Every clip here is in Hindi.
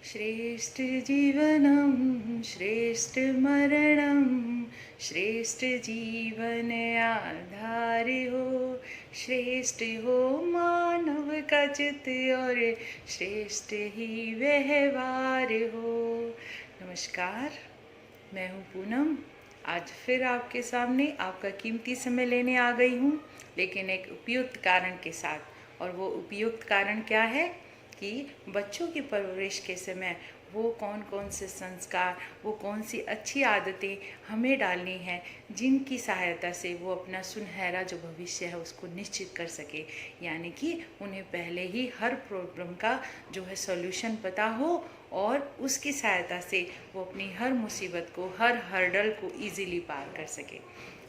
श्रेष्ठ जीवनम श्रेष्ठ मरणम श्रेष्ठ जीवन आधार हो। श्रेष्ठ हो मानव का चित और श्रेष्ठ ही व्यवहार हो। नमस्कार, मैं हूँ पूनम। आज फिर आपके सामने आपका कीमती समय लेने आ गई हूँ, लेकिन एक उपयुक्त कारण के साथ। और वो उपयुक्त कारण क्या है कि बच्चों की परवरिश के समय वो कौन कौन से संस्कार, वो कौन सी अच्छी आदतें हमें डालनी हैं, जिनकी सहायता से वो अपना सुनहरा जो भविष्य है उसको निश्चित कर सके। यानी कि उन्हें पहले ही हर प्रॉब्लम का जो है सॉल्यूशन पता हो और उसकी सहायता से वो अपनी हर मुसीबत को, हर हर्डल को इजीली पार कर सके।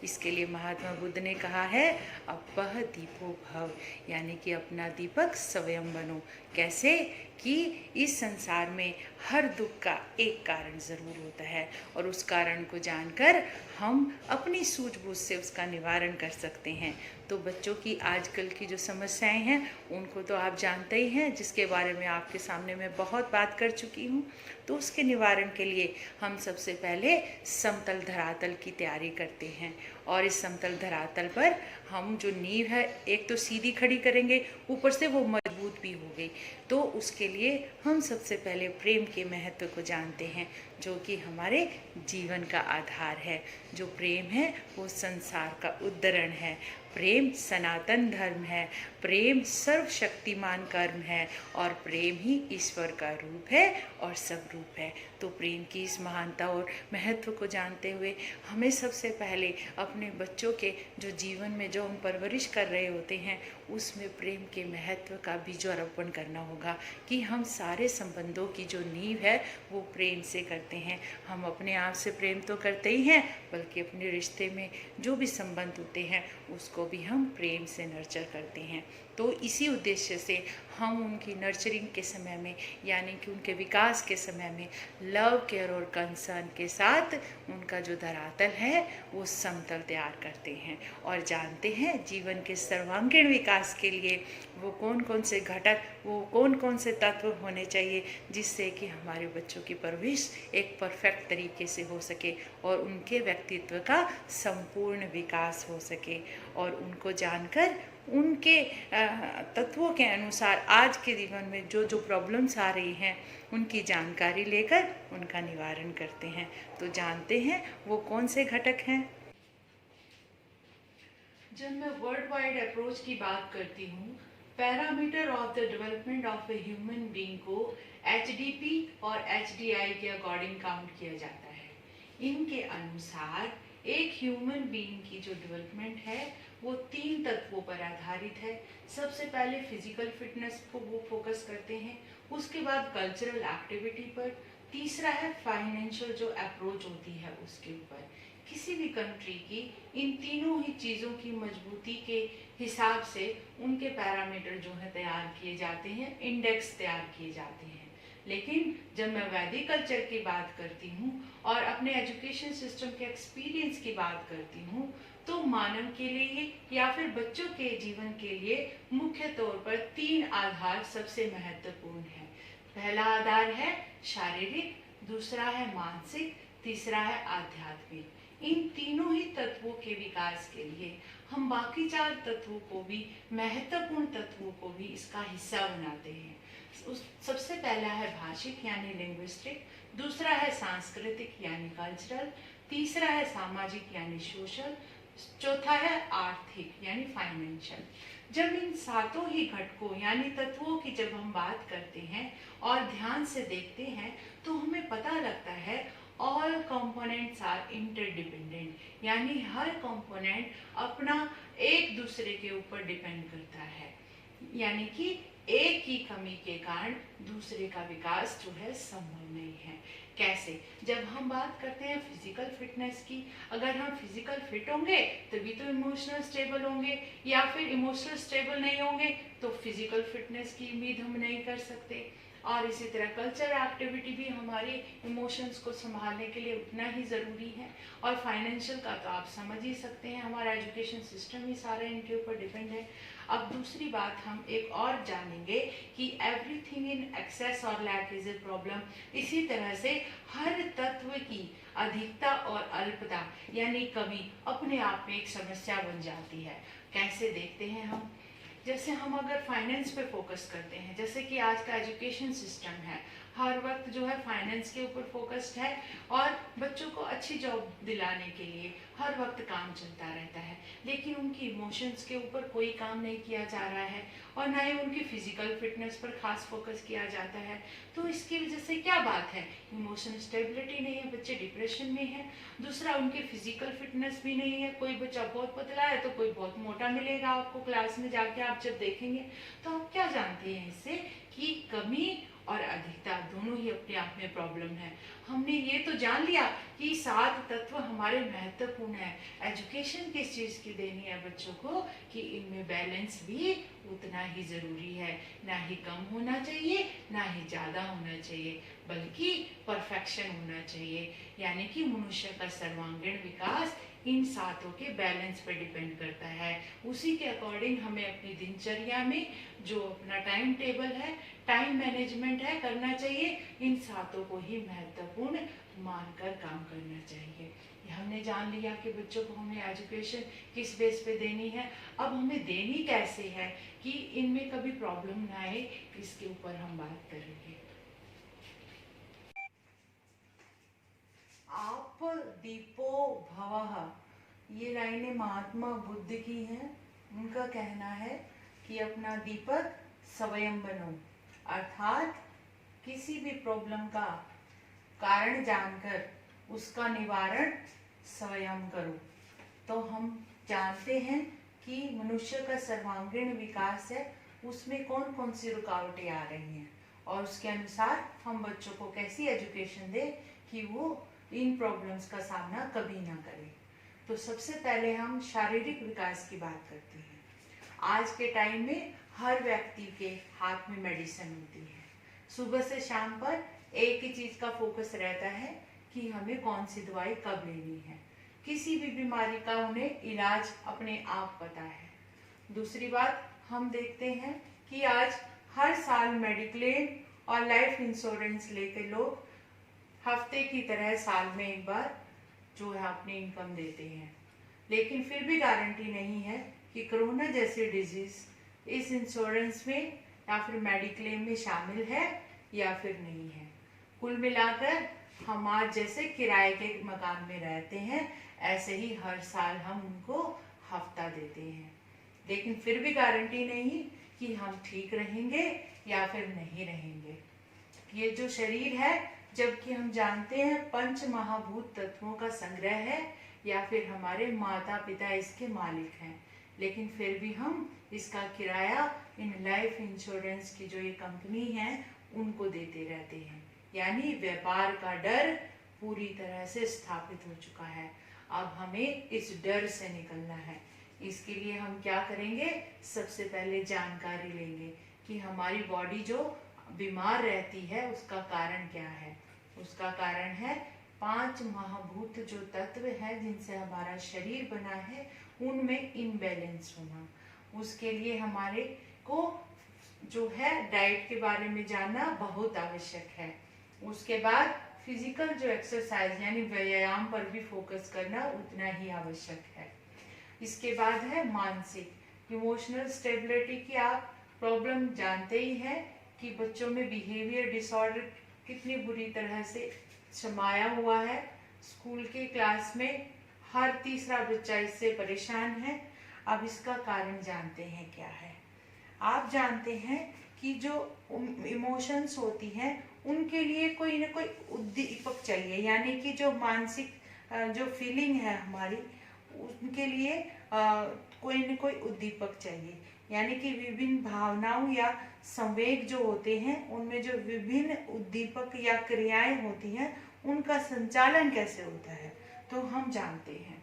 इसके लिए महात्मा बुद्ध ने कहा है, अपह दीपो भव, यानी कि अपना दीपक स्वयं बनो। कैसे कि इस संसार में हर दुख का एक कारण ज़रूर होता है और उस कारण को जानकर हम अपनी सूझबूझ से उसका निवारण कर सकते हैं। तो बच्चों की आजकल की जो समस्याएं हैं उनको तो आप जानते ही हैं, जिसके बारे में आपके सामने मैं बहुत बात कर चुकी हूँ। तो उसके निवारण के लिए हम सबसे पहले समतल धरातल की तैयारी करते हैं। और इस समतल धरातल पर हम जो नींव है एक तो सीधी खड़ी करेंगे, ऊपर से वो मजबूत भी हो गई। तो उसके लिए हम सबसे पहले प्रेम के महत्व को जानते हैं, जो कि हमारे जीवन का आधार है। जो प्रेम है वो संसार का उद्धरण है। प्रेम सनातन धर्म है। प्रेम सर्वशक्तिमान कर्म है और प्रेम ही ईश्वर का रूप है और सब रूप है। तो प्रेम की इस महानता और महत्व को जानते हुए हमें सबसे पहले अपने बच्चों के जो जीवन में जो हम परवरिश कर रहे होते हैं उसमें प्रेम के महत्व का बीजारोपण करना होगा कि हम सारे संबंधों की जो नींव है वो प्रेम से करते हैं। हम अपने आप से प्रेम तो करते ही हैं, बल्कि अपने रिश्ते में जो भी संबंध होते हैं उसको भी हम प्रेम से नर्चर करते हैं। तो इसी उद्देश्य से हम उनकी नर्चरिंग के समय में, यानी कि उनके विकास के समय में लव, केयर और कंसर्न के साथ उनका जो धरातल है वो समतल तैयार करते हैं और जानते हैं जीवन के सर्वांगीण विकास के लिए वो कौन कौन से घटक, वो कौन कौन से तत्व होने चाहिए जिससे कि हमारे बच्चों की परवरिश एक परफेक्ट तरीके से हो सके और उनके व्यक्तित्व का संपूर्ण विकास हो सके। और उनको जानकर उनके तत्वों के अनुसार आज के जीवन में जो जो प्रॉब्लम्स आ रही हैं उनकी जानकारी लेकर उनका निवारण करते हैं। तो जानते हैं वो कौन से घटक हैं। जब मैं वर्ल्ड वाइड अप्रोच की बात करती हूँ, parameter of the development of a human being को एचडीपी और एचडीआई के अकॉर्डिंग काउंट किया जाता है। इनके अनुसार एक ह्यूमन बीइंग की जो डेवलपमेंट है वो 3 तत्वों पर आधारित है। सबसे पहले फिजिकल फिटनेस को वो फोकस करते हैं, उसके बाद कल्चरल एक्टिविटी पर, तीसरा है फाइनेंशियल जो अप्रोच होती है उसके ऊपर। किसी भी कंट्री की इन तीनों ही चीज़ों की मजबूती के हिसाब से उनके पैरामीटर जो है तैयार किए जाते हैं, इंडेक्स तैयार किए जाते हैं। लेकिन जब मैं वैदिक कल्चर की बात करती हूँ और अपने एजुकेशन सिस्टम के एक्सपीरियंस की बात करती हूँ, तो मानव के लिए या फिर बच्चों के जीवन के लिए मुख्य तौर पर 3 आधार सबसे महत्वपूर्ण है। पहला आधार है शारीरिक, दूसरा है मानसिक, तीसरा है आध्यात्मिक। इन तीनों ही तत्वों के विकास के लिए हम बाकी 4 तत्वों को भी, महत्वपूर्ण तत्वों को भी इसका हिस्सा बनाते हैं। सबसे पहला है भाषिक यानी लिंग्विस्टिक, दूसरा है सांस्कृतिक यानी कल्चरल, तीसरा है सामाजिक यानी सोशल, चौथा है आर्थिक यानी फाइनेंशियल। जब इन सातों ही घटकों यानी तत्वों की जब हम बात करते हैं और ध्यान से देखते हैं तो हमें पता लगता है ऑल कंपोनेंट्स आर इंटरडिपेंडेंट, यानी हर कंपोनेंट अपना एक दूसरे के ऊपर डिपेंड करता है। यानी कि एक की कमी के कारण दूसरे का विकास जो है संभव नहीं है। कैसे? जब हम बात करते हैं फिजिकल फिटनेस की, अगर हम फिजिकल फिट होंगे तभी तो इमोशनल स्टेबल होंगे, या फिर इमोशनल स्टेबल नहीं होंगे तो फिजिकल फिटनेस की उम्मीद हम नहीं कर सकते। और इसी तरह कल्चर एक्टिविटी भी हमारे इमोशंस को संभालने के लिए उतना ही ज़रूरी है। और फाइनेंशियल का तो आप समझ ही सकते हैं, हमारा एजुकेशन सिस्टम ही सारा इनके ऊपर डिपेंड है। अब दूसरी बात हम एक और जानेंगे कि एवरीथिंग इन एक्सेस और लैक इज ए प्रॉब्लम। इसी तरह से हर तत्व की अधिकता और अल्पता यानी कमी अपने आप में एक समस्या बन जाती है। कैसे देखते हैं हम, जैसे हम अगर फाइनेंस पे फोकस करते हैं, जैसे कि आज का एजुकेशन सिस्टम है हर वक्त जो है फाइनेंस के ऊपर फोकस्ड है और बच्चों को अच्छी जॉब दिलाने के लिए हर वक्त काम चलता रहता है, लेकिन उनकी इमोशंस के ऊपर कोई काम नहीं किया जा रहा है और ना ही उनकी फिजिकल फिटनेस पर खास फोकस किया जाता है। तो इसकी वजह से क्या बात है, इमोशनल स्टेबिलिटी नहीं है, बच्चे डिप्रेशन में है। दूसरा, उनकी फिजिकल फिटनेस भी नहीं है, कोई बच्चा बहुत पतला है तो कोई बहुत मोटा मिलेगा आपको क्लास में जाके, आप जब देखेंगे तो आप क्या जानते हैं इससे कि कमी और अधिकता दोनों ही अपने आप में प्रॉब्लम है। हमने ये तो जान लिया कि 7 तत्व हमारे महत्वपूर्ण है। एजुकेशन किस चीज़ की देनी है बच्चों को कि इनमें बैलेंस भी उतना ही ज़रूरी है, ना ही कम होना चाहिए ना ही ज़्यादा होना चाहिए, बल्कि परफेक्शन होना चाहिए। यानी कि मनुष्य का सर्वांगीण विकास इन 7 के बैलेंस पर डिपेंड करता है। उसी के अकॉर्डिंग हमें अपनी दिनचर्या में जो अपना टाइम टेबल है, टाइम मैनेजमेंट है, करना चाहिए। इन 7 को ही महत्वपूर्ण मानकर काम करना चाहिए। हमने जान लिया कि बच्चों को हमें एजुकेशन किस बेस पे देनी है। अब हमें देनी कैसे है कि इनमें कभी प्रॉब्लम ना आए, इसके ऊपर हम बात करेंगे। आप दीपो भवः, ये लाइनें महात्मा बुद्ध की हैं। उनका कहना है कि अपना दीपक स्वयं बनो, अर्थात किसी भी प्रॉब्लम का कारण जानकर उसका निवारण स्वयं करो। तो हम जानते हैं कि मनुष्य का सर्वांगीण विकास है, उसमें कौन कौन सी रुकावटें आ रही हैं और उसके अनुसार हम बच्चों को कैसी एजुकेशन दें कि वो इन प्रॉब्लम्स का सामना कभी ना करें। तो सबसे पहले हम शारीरिक विकास की बात करते हैं। आज के टाइम में हर व्यक्ति के हाथ में मेडिसिन होती है। सुबह से शाम पर एक ही चीज़ का फोकस रहता है कि हमें कौन सी दवाई कब लेनी है। किसी भी बीमारी का उन्हें इलाज अपने आप पता है। दूसरी बात, हम देखते हैं कि आज हर साल मेडिक्लेम और लाइफ इंश्योरेंस लेके लोग हफ्ते की तरह साल में एक बार जो है अपनी इनकम देते हैं, लेकिन फिर भी गारंटी नहीं है कि कोरोना जैसी डिजीज इस इंश्योरेंस में या फिर मेडिक्लेम में शामिल है या फिर नहीं है। कुल मिलाकर हम आज जैसे किराए के मकान में रहते हैं, ऐसे ही हर साल हम उनको हफ्ता देते हैं, लेकिन फिर भी गारंटी नहीं कि हम ठीक रहेंगे या फिर नहीं रहेंगे। ये जो शरीर है, जबकि हम जानते हैं पंच महाभूत तत्वों का संग्रह है या फिर हमारे माता पिता इसके मालिक हैं, लेकिन फिर भी हम इसका किराया इन लाइफ इंश्योरेंस की जो ये कंपनी है उनको देते रहते हैं। यानी व्यापार का डर पूरी तरह से स्थापित हो चुका है। अब हमें इस डर से निकलना है। इसके लिए हम क्या करेंगे, सबसे पहले जानकारी लेंगे कि हमारी बॉडी जो बीमार रहती है उसका कारण क्या है। उसका कारण है 5 महाभूत जो तत्व है जिनसे हमारा शरीर बना है, उनमें इम्बैलेंस होना। उसके लिए हमारे को जो है डाइट के बारे में जानना बहुत आवश्यक है। उसके बाद फिजिकल जो एक्सरसाइज यानी व्यायाम पर भी फोकस करना उतना ही आवश्यक है। इसके बाद है मानसिक इमोशनल स्टेबिलिटी की आप प्रॉब्लम जानते ही हैं कि बच्चों में बिहेवियर डिसऑर्डर कितनी बुरी तरह से समाया हुआ है। स्कूल के क्लास में हर तीसरा बच्चा इससे परेशान है। अब इसका कारण जानते हैं क्या है। आप जानते हैं कि जो इमोशंस होती हैं उनके लिए कोई ना कोई उद्दीपक चाहिए, यानी कि जो मानसिक जो फीलिंग है हमारी, उनके लिए कोई न कोई उद्दीपक चाहिए। यानी कि विभिन्न भावनाओं या संवेग जो होते हैं उनमें जो विभिन्न उद्दीपक या क्रियाएं होती हैं उनका संचालन कैसे होता है, तो हम जानते हैं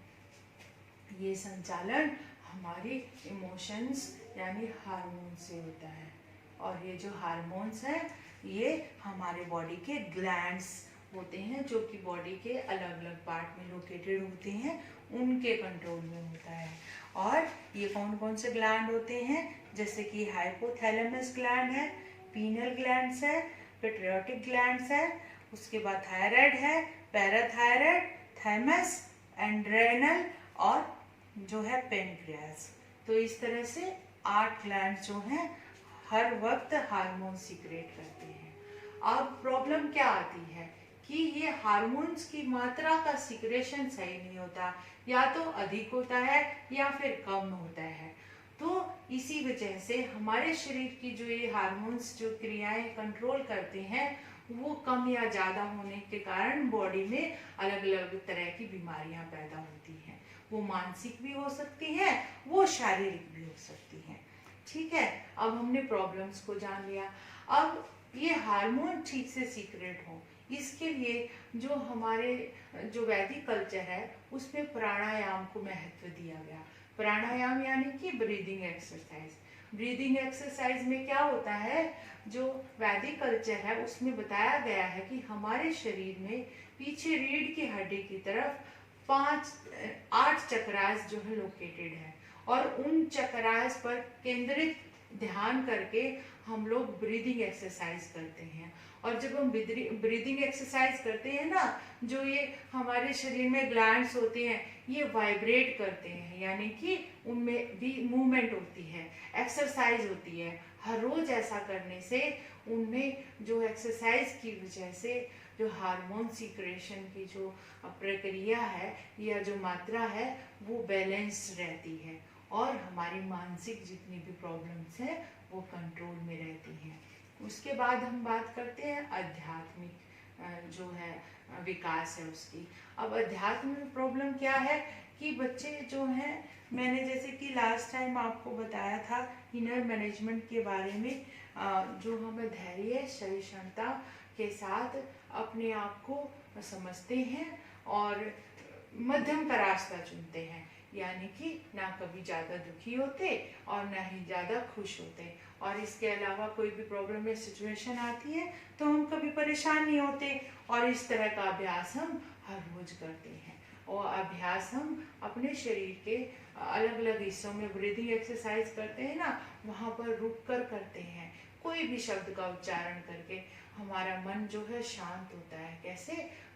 ये संचालन हमारी इमोशंस यानी हार्मोन से होता है। और ये जो हार्मोन्स हैं ये हमारे बॉडी के ग्लैंड्स होते हैं जो कि बॉडी के अलग अलग पार्ट में लोकेटेड होते हैं, उनके कंट्रोल में होता है। और ये कौन कौन से ग्लैंड होते हैं, जैसे कि हाइपोथैलेमस ग्लैंड है, पीनल ग्लैंड्स है, पेट्रियोटिक ग्लैंड्स है, उसके बाद थायराइड है, पैराथायराइड, थाइमस, एंड्रेनल और जो है पेनक्रियास। तो इस तरह से 8 ग्लैंड जो हैं हर वक्त हार्मोन सीक्रेट करते हैं। अब प्रॉब्लम क्या आती है कि ये हार्मोन्स की मात्रा का सीक्रेशन सही नहीं होता, या तो अधिक होता है या फिर कम होता है। तो इसी वजह से हमारे शरीर की जो ये हार्मोन्स जो क्रियाएं कंट्रोल करते हैं वो कम या ज़्यादा होने के कारण बॉडी में अलग अलग तरह की बीमारियां पैदा होती हैं। वो मानसिक भी हो सकती हैं, वो शारीरिक भी हो सकती हैं। ठीक है, अब हमने प्रॉब्लम्स को जान लिया। अब ये हार्मोन ठीक से सीक्रेट हो, इसके लिए जो हमारे जो वैदिक कल्चर है उसमें प्राणायाम को महत्व दिया गया। प्राणायाम यानी कि ब्रीदिंग एक्सरसाइज। ब्रीदिंग एक्सरसाइज में क्या होता है, जो वैदिक कल्चर है उसमें बताया गया है कि हमारे शरीर में पीछे रीढ़ की हड्डी की तरफ 8 चक्रास जो है लोकेटेड है, और उन चक्रास पर केंद्रित ध्यान करके हम लोग ब्रीदिंग एक्सरसाइज करते हैं। और जब हम ब्रीदिंग एक्सरसाइज करते हैं ना, जो ये हमारे शरीर में ग्लैंड्स होते हैं ये वाइब्रेट करते हैं, यानी कि उनमें भी मूवमेंट होती है, एक्सरसाइज होती है। हर रोज ऐसा करने से उनमें जो एक्सरसाइज की वजह से जो हार्मोन सीक्रेशन की जो प्रक्रिया है या जो मात्रा है वो बैलेंस रहती है, और हमारी मानसिक जितनी भी प्रॉब्लम्स हैं वो कंट्रोल में रहती हैं। उसके बाद हम बात करते हैं आध्यात्मिक जो है विकास है उसकी। अब अध्यात्म में प्रॉब्लम क्या है कि बच्चे जो हैं, मैंने जैसे कि लास्ट टाइम आपको बताया था इनर मैनेजमेंट के बारे में, जो हमें धैर्य सहिष्णुता के साथ अपने आप को समझते हैं और मध्यम का रास्ता चुनते हैं, यानी कि ना कभी ज़्यादा दुखी होते और ना ही ज़्यादा खुश होते। और इसके अलावा कोई भी प्रॉब्लम या सिचुएशन आती है तो हम कभी परेशान नहीं होते, और इस तरह का अभ्यास हम हर रोज करते हैं। और अभ्यास हम अपने शरीर के अलग अलग हिस्सों में ब्रीदिंग एक्सरसाइज करते हैं ना, वहाँ पर रुक कर करते हैं। कोई भी शब्द का उच्चारण करके हमारा मन जो है शांत होता है। कैसे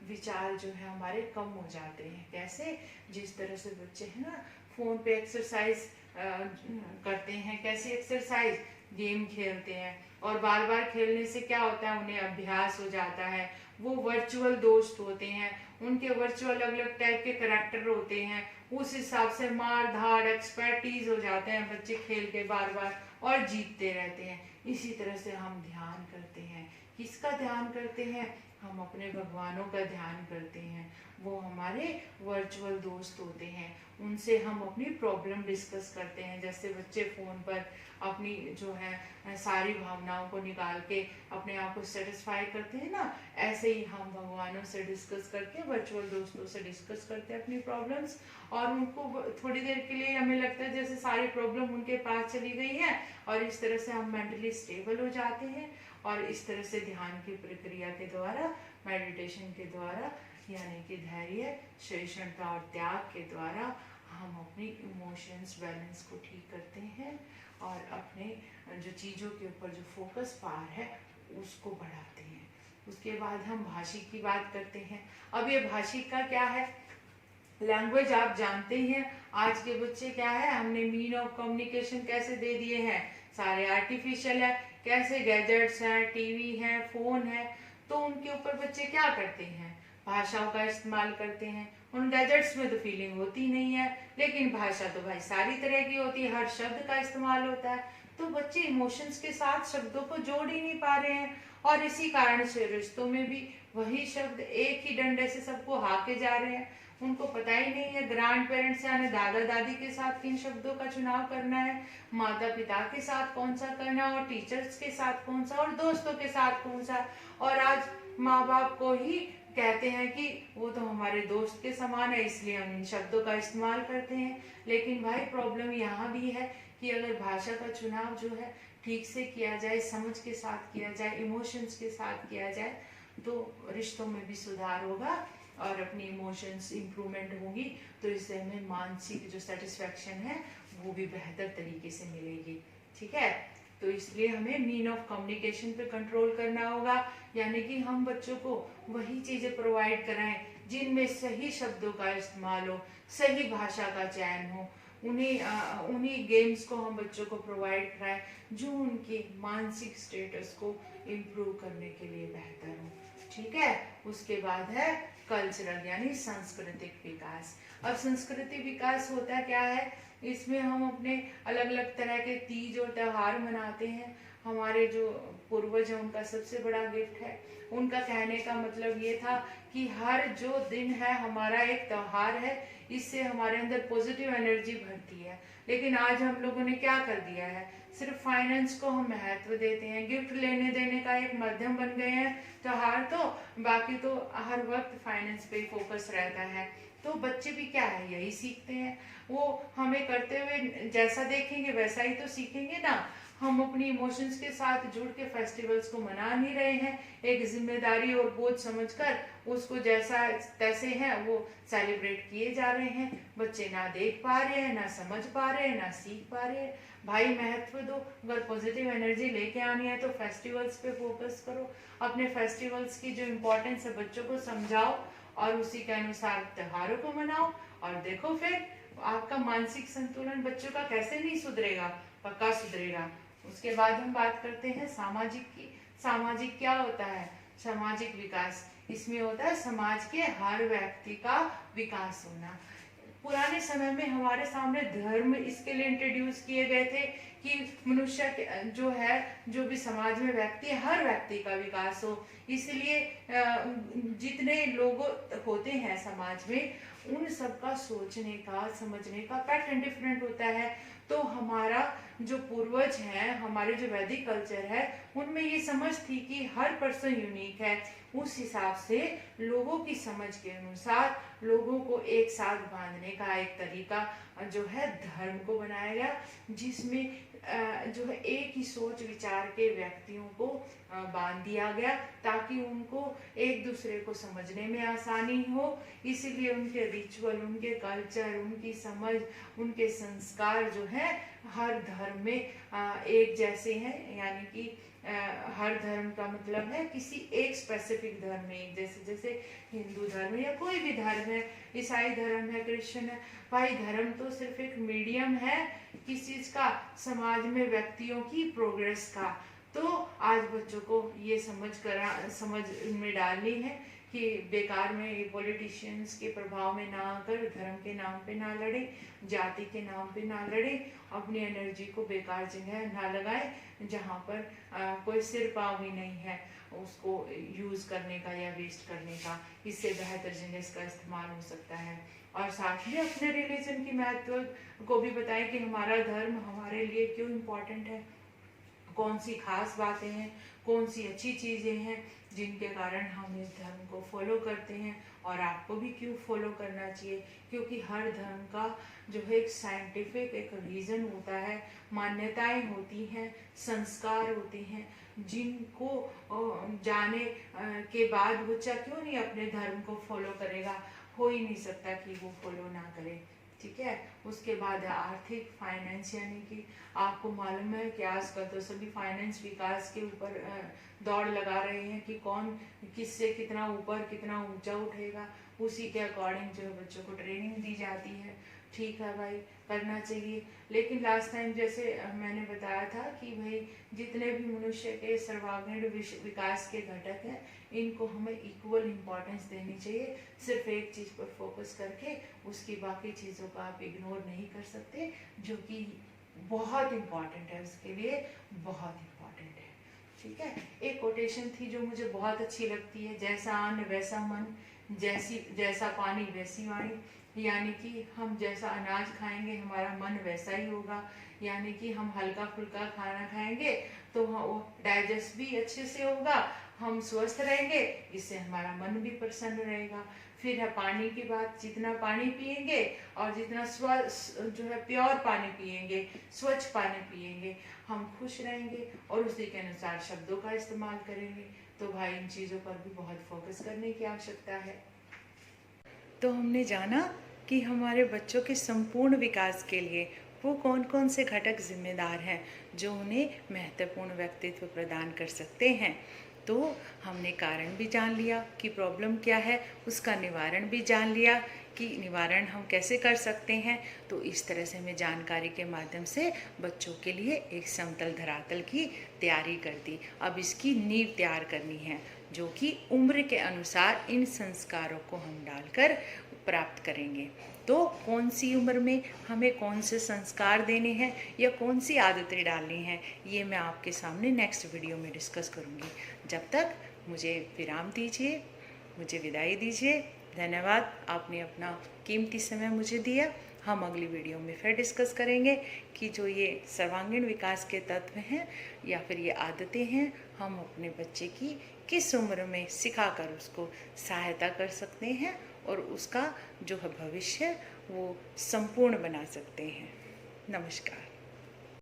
विचार जो है हमारे कम हो जाते हैं, कैसे जिस तरह से बच्चे हैं ना फोन पे एक्सरसाइज करते हैं, कैसे एक्सरसाइज गेम खेलते हैं, और बार बार खेलने से क्या होता है उन्हें अभ्यास हो जाता है। वो वर्चुअल दोस्त होते हैं, उनके वर्चुअल अलग अलग टाइप के करैक्टर होते हैं, उस हिसाब से मार धाड़ एक्सपर्टीज हो जाते हैं बच्चे खेल के बार बार और जीतते रहते हैं। इसी तरह से हम ध्यान करते हैं। किसका ध्यान करते हैं? हम अपने भगवानों का ध्यान करते हैं। वो हमारे वर्चुअल दोस्त होते हैं, उनसे हम अपनी प्रॉब्लम डिस्कस करते हैं। जैसे बच्चे फ़ोन पर अपनी जो है सारी भावनाओं को निकाल के अपने आप को सेटिस्फाई करते हैं ना, ऐसे ही हम भगवानों से डिस्कस करके, वर्चुअल दोस्तों से डिस्कस करते हैं अपनी प्रॉब्लम्स, और उनको थोड़ी देर के लिए हमें लगता है जैसे सारी प्रॉब्लम उनके पास चली गई है, और इस तरह से हम मेंटली स्टेबल हो जाते हैं। और इस तरह से ध्यान की प्रक्रिया के द्वारा, मेडिटेशन के द्वारा, यानी कि धैर्य सहिष्णुता और त्याग के द्वारा हम अपनी इमोशंस बैलेंस को ठीक करते हैं और अपने जो चीज़ों के ऊपर जो फोकस पावर है उसको बढ़ाते हैं। उसके बाद हम भाषिक की बात करते हैं। अब ये भाषिक का क्या है, लैंग्वेज आप जानते ही हैं। आज के बच्चे क्या है, हमने मीन ऑफ कम्युनिकेशन कैसे दे दिए हैं, सारे आर्टिफिशियल है। कैसे गैजेट्स हैं, टीवी है, फोन है, तो उनके ऊपर बच्चे क्या करते हैं, भाषाओं का इस्तेमाल करते हैं। उन गैजेट्स में तो फीलिंग होती नहीं है, लेकिन भाषा तो भाई सारी तरह की होती है, हर शब्द का इस्तेमाल होता है। तो बच्चे इमोशंस के साथ शब्दों को जोड़ ही नहीं पा रहे हैं, और इसी कारण से रिश्तों में भी वही शब्द एक ही डंडे से सबको हाके जा रहे हैं। उनको पता ही नहीं है ग्रैंड पेरेंट्स यानी दादा दादी के साथ किन शब्दों का चुनाव करना है, माता पिता के साथ कौन सा करना है, और टीचर्स के साथ कौन सा, और दोस्तों के साथ कौन सा। और आज माँ बाप को ही कहते हैं कि वो तो हमारे दोस्त के समान है, इसलिए हम इन शब्दों का इस्तेमाल करते हैं। लेकिन भाई प्रॉब्लम यहाँ भी है कि अगर भाषा का चुनाव जो है ठीक से किया जाए, समझ के साथ किया जाए, इमोशंस के साथ किया जाए, तो रिश्तों में भी सुधार होगा और अपनी इमोशंस इम्प्रूवमेंट होगी, तो इससे हमें मानसिक जो सेटिस्फैक्शन है वो भी बेहतर तरीके से मिलेगी। ठीक है, तो इसलिए हमें मीन ऑफ कम्युनिकेशन पे कंट्रोल करना होगा, यानी कि हम बच्चों को वही चीज़ें प्रोवाइड कराएं जिनमें सही शब्दों का इस्तेमाल हो, सही भाषा का चयन हो, उन्हीं गेम्स को हम बच्चों को प्रोवाइड कराएं जो उनके मानसिक स्टेटस को इम्प्रूव करने के लिए बेहतर हो। ठीक है, उसके बाद है कल्चरल यानी सांस्कृतिक विकास। अब सांस्कृतिक विकास होता क्या है, इसमें हम अपने अलग अलग तरह के तीज और त्योहार मनाते हैं। हमारे जो पूर्वज हैं उनका सबसे बड़ा गिफ्ट है, उनका कहने का मतलब ये था कि हर जो दिन है हमारा एक त्योहार है, इससे हमारे अंदर पॉजिटिव एनर्जी भरती है। लेकिन आज हम लोगों ने क्या कर दिया है, सिर्फ फाइनेंस को हम महत्व देते हैं, गिफ्ट लेने देने का एक माध्यम बन गए हैं त्योहार, तो बाकी तो हर वक्त फाइनेंस पे फोकस रहता है। तो बच्चे भी क्या है यही सीखते हैं, वो हमें करते हुए जैसा देखेंगे वैसा ही तो सीखेंगे ना। हम अपनी इमोशंस के साथ जुड़ के फेस्टिवल्स को मना नहीं रहे हैं, एक जिम्मेदारी और बोझ समझकर उसको जैसा तैसे हैं वो सेलिब्रेट किए जा रहे हैं। बच्चे ना देख पा रहे हैं, ना समझ पा रहे हैं, ना सीख पा रहे हैं। भाई महत्व दो, अगर पॉजिटिव एनर्जी लेके आनी है तो फेस्टिवल्स पे फोकस करो, अपने फेस्टिवल्स की जो इम्पोर्टेंस है बच्चों को समझाओ और उसी के अनुसार त्योहारों को मनाओ, और देखो फिर आपका मानसिक संतुलन बच्चों का कैसे नहीं सुधरेगा, पक्का सुधरेगा। उसके बाद हम बात करते हैं सामाजिक की। सामाजिक क्या होता है, सामाजिक विकास, इसमें होता है समाज के हर व्यक्ति का विकास होना। पुराने समय में हमारे सामने धर्म इसके लिए इंट्रोड्यूस किए गए थे कि मनुष्य जो है, जो भी समाज में व्यक्ति है, हर व्यक्ति का विकास हो। इसलिए जितने लोग होते हैं समाज में, उन सबका सोचने का समझने का पैटर्न डिफरेंट होता है। तो हमारा जो पूर्वज हैं, हमारे जो वैदिक कल्चर है, उनमें ये समझ थी कि हर पर्सन यूनिक है। उस हिसाब से लोगों की समझ के अनुसार लोगों को एक साथ बांधने का एक तरीका जो है धर्म को बनाया गया, जिसमें जो है एक ही सोच विचार के व्यक्तियों को बांध दिया गया, ताकि उनको एक दूसरे को समझने में आसानी हो। इसीलिए उनके रिचुअल, उनके कल्चर, उनकी समझ, उनके संस्कार जो है हर धर्म में एक जैसे हैं, यानी कि हर धर्म का मतलब है किसी एक स्पेसिफिक धर्म में एक जैसे, जैसे हिंदू धर्म या कोई भी धर्म है, ईसाई धर्म है, क्रिश्चियन है। भाई धर्म तो सिर्फ एक मीडियम है किस चीज का, समाज में व्यक्तियों की प्रोग्रेस का। तो आज बच्चों को ये समझ में डालनी है कि बेकार में पॉलिटिशियंस के प्रभाव में ना आकर धर्म के नाम पे ना लड़े, जाति के नाम पे ना लड़े, अपनी एनर्जी को बेकार जगह ना लगाए जहाँ पर कोई सिर पाँव ही नहीं है उसको यूज करने का या वेस्ट करने का। इससे बेहतर जगह इसका इस्तेमाल हो सकता है। और साथ में अपने रिलीजन की महत्व को भी बताएं कि हमारा धर्म हमारे लिए क्यों इम्पोर्टेंट है, कौन सी खास बातें हैं, कौन सी अच्छी चीज़ें हैं जिनके कारण हम इस धर्म को फॉलो करते हैं, और आपको भी क्यों फॉलो करना चाहिए। क्योंकि हर धर्म का जो है एक साइंटिफिक एक रीज़न होता है, मान्यताएं होती हैं, संस्कार होते हैं, जिनको जाने के बाद बच्चा क्यों नहीं अपने धर्म को फॉलो करेगा, हो ही नहीं सकता कि वो फॉलो ना करे। ठीक है, उसके बाद आर्थिक फाइनेंस, यानी कि आपको मालूम है कि आजकल तो सभी फाइनेंस विकास के ऊपर दौड़ लगा रहे हैं कि कौन किससे कितना ऊपर कितना ऊंचा उठेगा, उसी के अकॉर्डिंग जो है बच्चों को ट्रेनिंग दी जाती है। ठीक है भाई, करना चाहिए। लेकिन लास्ट टाइम जैसे मैंने बताया था कि भाई जितने भी मनुष्य के सर्वांगीण विकास के घटक हैं, इनको हमें इक्वल इम्पोर्टेंस देनी चाहिए। सिर्फ एक चीज़ पर फोकस करके उसकी बाकी चीज़ों का आप इग्नोर नहीं कर सकते, जो कि बहुत इम्पॉर्टेंट है, उसके लिए बहुत इम्पॉर्टेंट है। ठीक है, एक कोटेशन थी जो मुझे बहुत अच्छी लगती है, जैसा अन्न वैसा मन, जैसा पानी वैसी वाणी। यानी कि हम जैसा अनाज खाएंगे हमारा मन वैसा ही होगा। यानी कि हम हल्का फुल्का खाना खाएंगे तो वो डाइजेस्ट भी अच्छे से होगा, हम स्वस्थ रहेंगे, इससे हमारा मन भी प्रसन्न रहेगा। फिर है पानी की बात, जितना पानी पिएंगे और जितना जो है प्योर पानी पिएंगे, स्वच्छ पानी पिएंगे, हम खुश रहेंगे और उसी के अनुसार शब्दों का इस्तेमाल करेंगे। तो भाई इन चीज़ों पर भी बहुत फोकस करने की आवश्यकता है। तो हमने जाना कि हमारे बच्चों के संपूर्ण विकास के लिए वो कौन कौन से घटक जिम्मेदार हैं जो उन्हें महत्वपूर्ण व्यक्तित्व प्रदान कर सकते हैं। तो हमने कारण भी जान लिया कि प्रॉब्लम क्या है, उसका निवारण भी जान लिया कि निवारण हम कैसे कर सकते हैं। तो इस तरह से हमें जानकारी के माध्यम से बच्चों के लिए एक समतल धरातल की तैयारी कर दी। अब इसकी नींव तैयार करनी है जो कि उम्र के अनुसार इन संस्कारों को हम डालकर प्राप्त करेंगे। तो कौन सी उम्र में हमें कौन से संस्कार देने हैं या कौन सी आदतें डालनी हैं, ये मैं आपके सामने नेक्स्ट वीडियो में डिस्कस करूँगी। जब तक मुझे विराम दीजिए, मुझे विदाई दीजिए। धन्यवाद, आपने अपना कीमती समय मुझे दिया। हम अगली वीडियो में फिर डिस्कस करेंगे कि जो ये सर्वांगीण विकास के तत्व हैं या फिर ये आदतें हैं, हम अपने बच्चे की किस उम्र में सिखाकर उसको सहायता कर सकते हैं और उसका जो है भविष्य वो संपूर्ण बना सकते हैं। नमस्कार।